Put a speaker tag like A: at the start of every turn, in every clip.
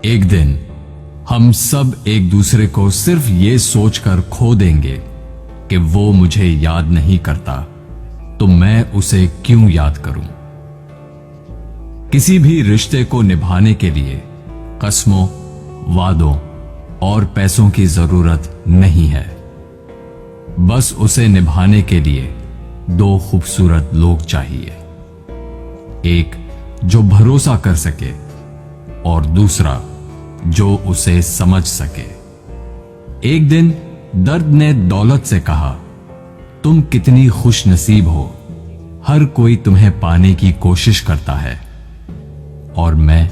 A: एक दिन हम सब एक दूसरे को सिर्फ ये सोचकर खो देंगे कि वो मुझे याद नहीं करता, तो मैं उसे क्यों याद करूं। किसी भी रिश्ते को निभाने के लिए कस्मों, वादों और पैसों की जरूरत नहीं है। बस उसे निभाने के लिए दो खूबसूरत लोग चाहिए, एक जो भरोसा कर सके और दूसरा जो उसे समझ सके। एक दिन दर्द ने दौलत से कहा, तुम कितनी खुश नसीब हो, हर कोई तुम्हें पाने की कोशिश करता है, और मैं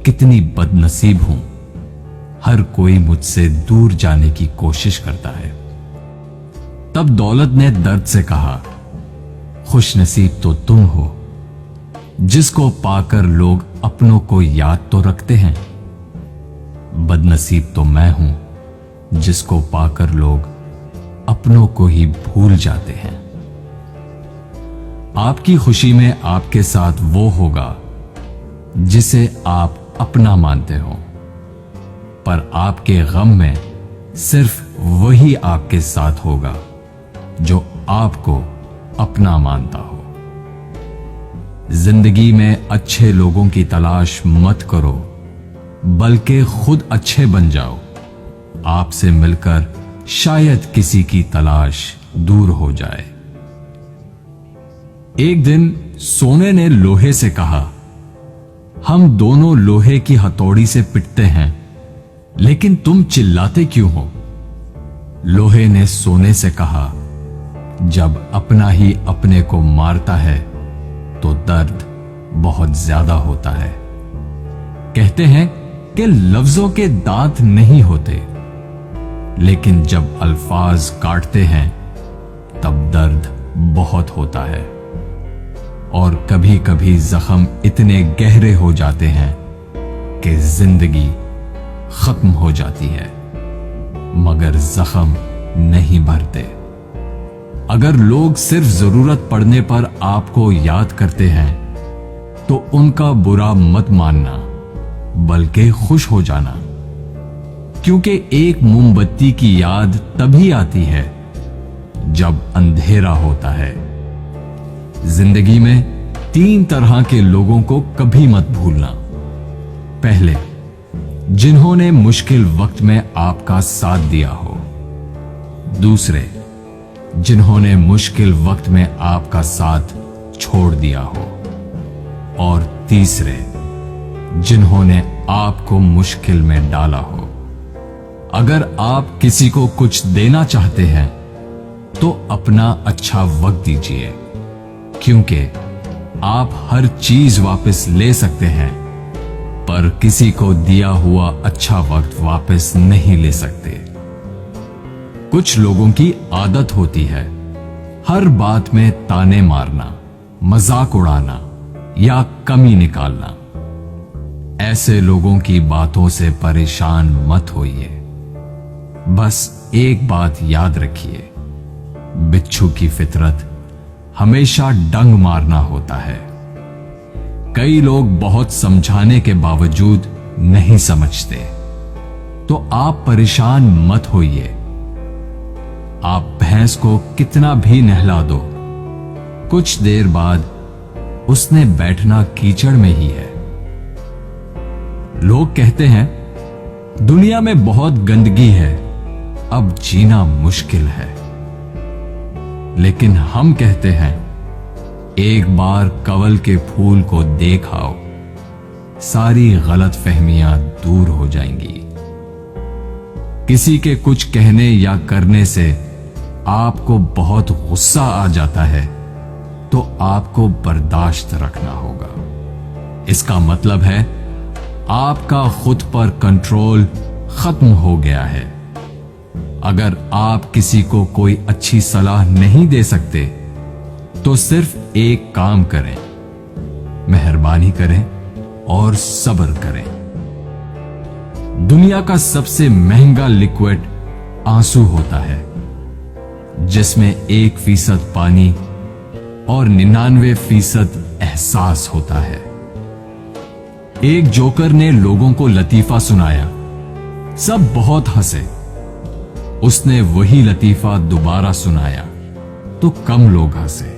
A: कितनी बदनसीब हूं, हर कोई मुझसे दूर जाने की कोशिश करता है। तब दौलत ने दर्द से कहा, खुश नसीब तो तुम हो जिसको पाकर लोग अपनों को याद तो रखते हैं, बदनसीब तो मैं हूं जिसको पाकर लोग अपनों को ही भूल जाते हैं। आपकी खुशी में आपके साथ वो होगा जिसे आप अपना मानते हो, पर आपके गम में सिर्फ वही आपके साथ होगा जो आपको अपना मानता हो। जिंदगी में अच्छे लोगों की तलाश मत करो, बल्कि खुद अच्छे बन जाओ। आपसे मिलकर शायद किसी की तलाश दूर हो जाए। एक दिन सोने ने लोहे से कहा, हम दोनों लोहे की हथौड़ी से पिटते हैं, लेकिन तुम चिल्लाते क्यों हो। लोहे ने सोने से कहा, जब अपना ही अपने को मारता है तो दर्द बहुत ज्यादा होता है। कहते हैं कि लफ्जों के दांत नहीं होते, लेकिन जब अल्फाज काटते हैं तब दर्द बहुत होता है, और कभी कभी जख्म इतने गहरे हो जाते हैं कि जिंदगी खत्म हो जाती है, मगर जख्म नहीं भरते। अगर लोग सिर्फ जरूरत पड़ने पर आपको याद करते हैं तो उनका बुरा मत मानना, बल्कि खुश हो जाना, क्योंकि एक मोमबत्ती की याद तभी आती है जब अंधेरा होता है। जिंदगी में 3 तरह के लोगों को कभी मत भूलना। पहले, जिन्होंने मुश्किल वक्त में आपका साथ दिया हो। दूसरे, जिन्होंने मुश्किल वक्त में आपका साथ छोड़ दिया हो। और तीसरे, जिन्होंने आपको मुश्किल में डाला हो। अगर आप किसी को कुछ देना चाहते हैं तो अपना अच्छा वक्त दीजिए, क्योंकि आप हर चीज वापस ले सकते हैं, पर किसी को दिया हुआ अच्छा वक्त वापस नहीं ले सकते। कुछ लोगों की आदत होती है हर बात में ताने मारना, मजाक उड़ाना या कमी निकालना। ऐसे लोगों की बातों से परेशान मत होइए। बस एक बात याद रखिए, बिच्छू की फितरत हमेशा डंग मारना होता है। कई लोग बहुत समझाने के बावजूद नहीं समझते, तो आप परेशान मत होइए। आप भैंस को कितना भी नहला दो, कुछ देर बाद उसने बैठना कीचड़ में ही है। लोग कहते हैं दुनिया में बहुत गंदगी है, अब जीना मुश्किल है, लेकिन हम कहते हैं एक बार कवल के फूल को देख आओ, सारी गलत फहमियां दूर हो जाएंगी। किसी के कुछ कहने या करने से आपको बहुत गुस्सा आ जाता है तो आपको बर्दाश्त रखना होगा। इसका मतलब है आपका खुद पर कंट्रोल खत्म हो गया है। अगर आप किसी को कोई अच्छी सलाह नहीं दे सकते तो सिर्फ एक काम करें, मेहरबानी करें और सब्र करें। दुनिया का सबसे महंगा लिक्विड आंसू होता है, जिसमें 1% पानी और 99% एहसास होता है। एक जोकर ने लोगों को लतीफा सुनाया। सब बहुत हंसे। उसने वही लतीफा दोबारा सुनाया तो कम लोग हंसे।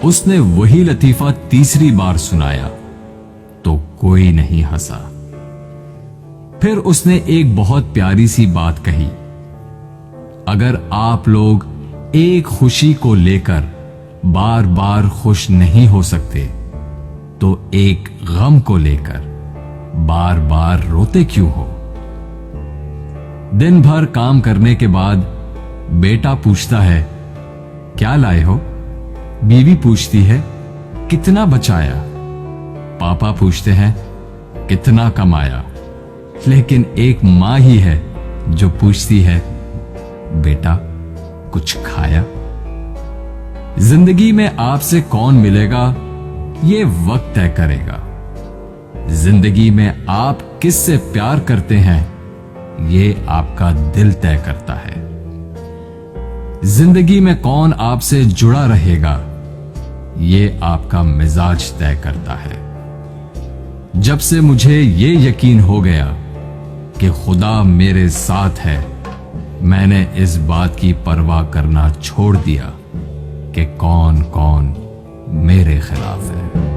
A: उसने वही लतीफा तीसरी बार सुनाया तो कोई नहीं हंसा। फिर उसने एक बहुत प्यारी सी बात कही, अगर आप लोग एक खुशी को लेकर बार बार खुश नहीं हो सकते तो एक गम को लेकर बार बार रोते क्यों हो? दिन भर काम करने के बाद बेटा पूछता है, क्या लाए हो? बीवी पूछती है, कितना बचाया? पापा पूछते हैं, कितना कमाया? लेकिन एक मां ही है जो पूछती है, बेटा कुछ खाया? जिंदगी में आपसे कौन मिलेगा ये वक्त तय करेगा। जिंदगी में आप किससे प्यार करते हैं ये आपका दिल तय करता है। जिंदगी में कौन आपसे जुड़ा रहेगा ये आपका मिजाज तय करता है। जब से मुझे ये यकीन हो गया कि खुदा मेरे साथ है, मैंने इस बात की परवाह करना छोड़ दिया कि कौन कौन मेरे खिलाफ है।